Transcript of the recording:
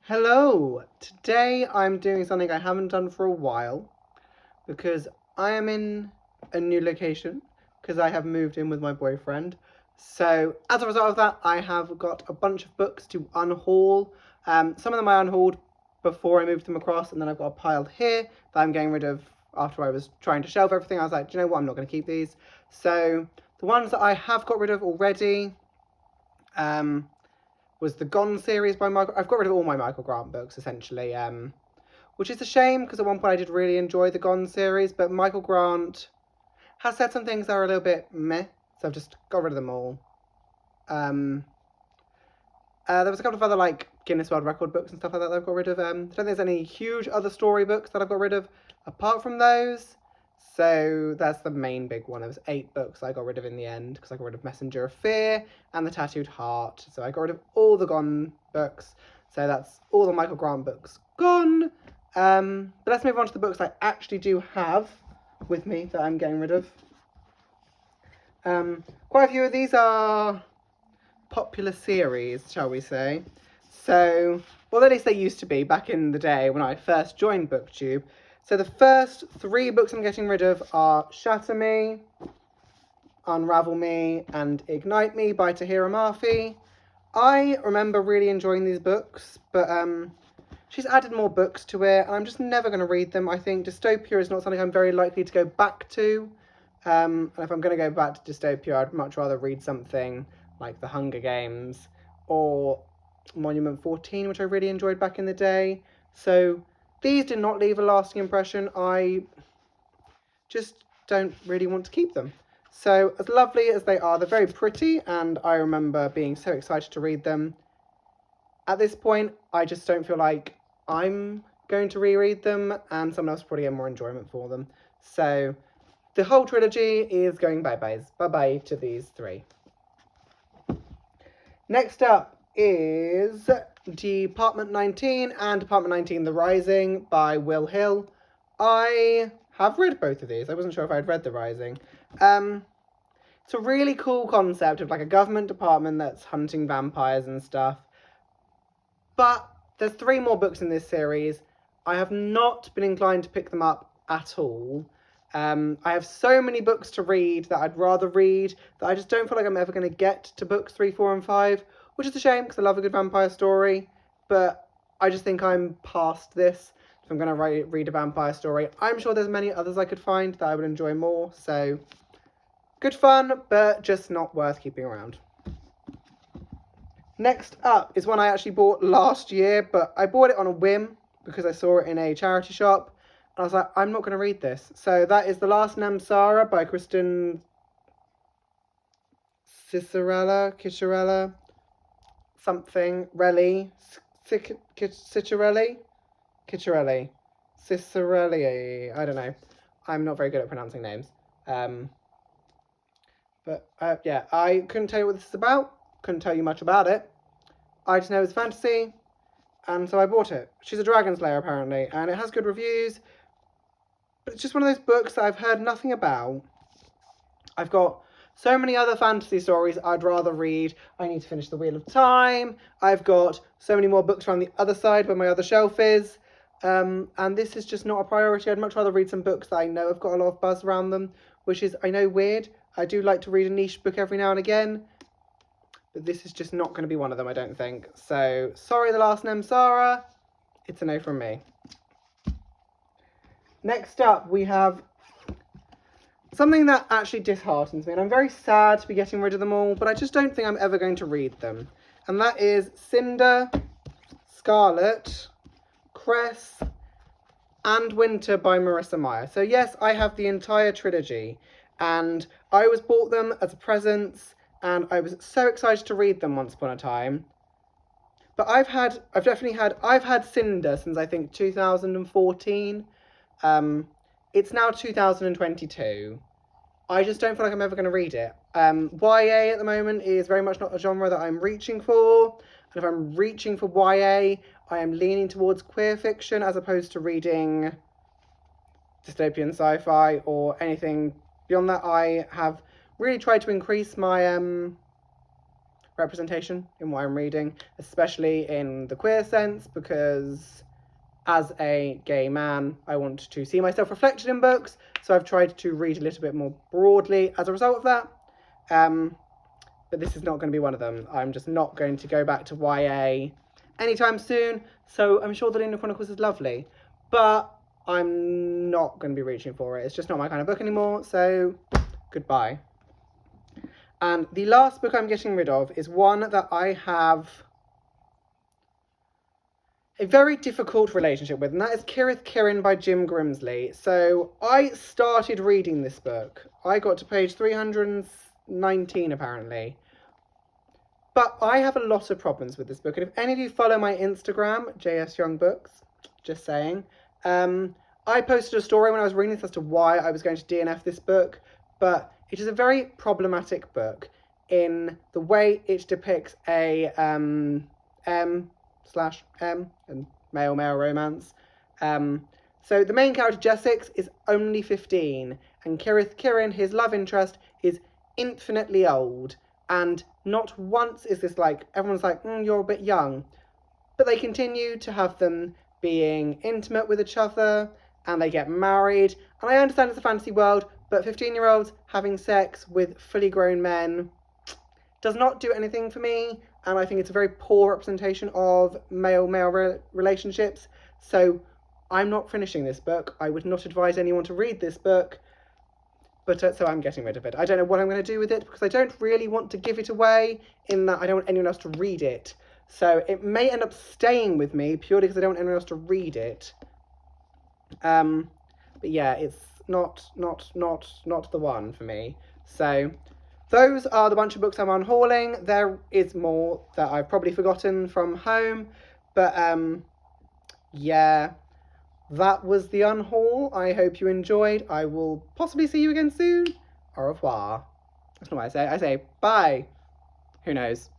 Hello! Today I'm doing something I haven't done for a while because I am in a new location because I have moved in with my boyfriend. So as a result of that, I have got a bunch of books to unhaul. Some of them I unhauled before I moved them across, and then I've got a pile here that I'm getting rid of after I was trying to shelve everything. I was like, do you know what? I'm not going to keep these. So the ones that I have got rid of already, was the Gone series by Michael. I've got rid of all my Michael Grant books essentially, which is a shame because at one point I did really enjoy the Gone series, but Michael Grant has said some things that are a little bit meh, so I've just got rid of them all. There was a couple of other like Guinness World Record books and stuff like that I've got rid of. I don't think there's any huge other story books that I've got rid of apart from those. So that's the main big one. There was 8 books I got rid of in the end because I got rid of Messenger of Fear and The Tattooed Heart. So I got rid of all the Gone books. So that's all the Michael Grant books gone. But let's move on to the books I actually do have with me that I'm getting rid of. Quite a few of these are popular series, shall we say. So, well, at least they used to be back in the day when I first joined BookTube. So the first 3 books I'm getting rid of are Shatter Me, Unravel Me, and Ignite Me by Tahira Murphy. I remember really enjoying these books, but she's added more books to it, and I'm just never going to read them. I think dystopia is not something I'm very likely to go back to. And if I'm going to go back to dystopia, I'd much rather read something like The Hunger Games or Monument 14, which I really enjoyed back in the day. So these did not leave a lasting impression. I just don't really want to keep them. So as lovely as they are, they're very pretty, and I remember being so excited to read them. At this point, I just don't feel like I'm going to reread them, and someone else will probably get more enjoyment for them. So the whole trilogy is going bye-byes. Bye-bye to these 3. Next up is Department 19 and Department 19 The Rising by Will Hill. I have read both of these. I wasn't sure if I'd read The Rising. It's a really cool concept of like a government department that's hunting vampires and stuff. But there's 3 more books in this series. I have not been inclined to pick them up at all. I have so many books to read that I'd rather read that I just don't feel like I'm ever going to get to books 3, 4, and 5, which is a shame because I love a good vampire story. But I just think I'm past this. If I'm going to read a vampire story, I'm sure there's many others I could find that I would enjoy more. So good fun, but just not worth keeping around. Next up is one I actually bought last year, but I bought it on a whim because I saw it in a charity shop. And I was like, I'm not going to read this. So that is The Last Namsara by Kristen Ciccarelli, something, Relly, Ciccarelli, I don't know. I'm not very good at pronouncing names. Yeah, I couldn't tell you what this is about. Couldn't tell you much about it. I just know it's fantasy, and so I bought it. She's a dragon slayer, apparently, and it has good reviews. But it's just one of those books that I've heard nothing about. I've got so many other fantasy stories I'd rather read. I need to finish The Wheel of Time. I've got so many more books around the other side where my other shelf is. And this is just not a priority. I'd much rather read some books that I know have got a lot of buzz around them, which is, I know, weird. I do like to read a niche book every now and again, but this is just not going to be one of them, I don't think. So, sorry, The Last Namsara. It's a no from me. Next up, we have something that actually disheartens me, and I'm very sad to be getting rid of them all, but I just don't think I'm ever going to read them. And that is Cinder, Scarlet, Cress, and Winter by Marissa Meyer. So yes, I have the entire trilogy, and I always bought them as a present, and I was so excited to read them once upon a time. But I've had Cinder since I think 2014. It's now 2022. I just don't feel like I'm ever going to read it. YA at the moment is very much not a genre that I'm reaching for. And if I'm reaching for YA, I am leaning towards queer fiction as opposed to reading dystopian sci-fi or anything beyond that. I have really tried to increase my representation in what I'm reading, especially in the queer sense, because as a gay man, I want to see myself reflected in books, so I've tried to read a little bit more broadly as a result of that. But this is not going to be one of them. I'm just not going to go back to YA anytime soon, so I'm sure the Lunar Chronicles is lovely, but I'm not going to be reaching for it. It's just not my kind of book anymore, so goodbye. And the last book I'm getting rid of is one that I have a very difficult relationship with, and that is Kirith Kieran by Jim Grimsley. So I started reading this book. I got to page 319 apparently. But I have a lot of problems with this book, and if any of you follow my Instagram, JS Young Books, just saying, I posted a story when I was reading this as to why I was going to DNF this book, but it is a very problematic book in the way it depicts a M/M and male-male romance. So the main character, Jessix, is only 15, and Kirith Kieran, his love interest, is infinitely old. And not once is this like, everyone's like, you're a bit young. But they continue to have them being intimate with each other, and they get married. And I understand it's a fantasy world, but 15-year-olds having sex with fully grown men does not do anything for me. And I think it's a very poor representation of male-male relationships. So I'm not finishing this book. I would not advise anyone to read this book. But so I'm getting rid of it. I don't know what I'm going to do with it, because I don't really want to give it away, in that I don't want anyone else to read it. So it may end up staying with me purely because I don't want anyone else to read it. But yeah, it's not the one for me. So those are the bunch of books I'm unhauling. There is more that I've probably forgotten from home, but yeah. That was the unhaul. I hope you enjoyed. I will possibly see you again soon. Au revoir. That's not what I say. I say bye. Who knows?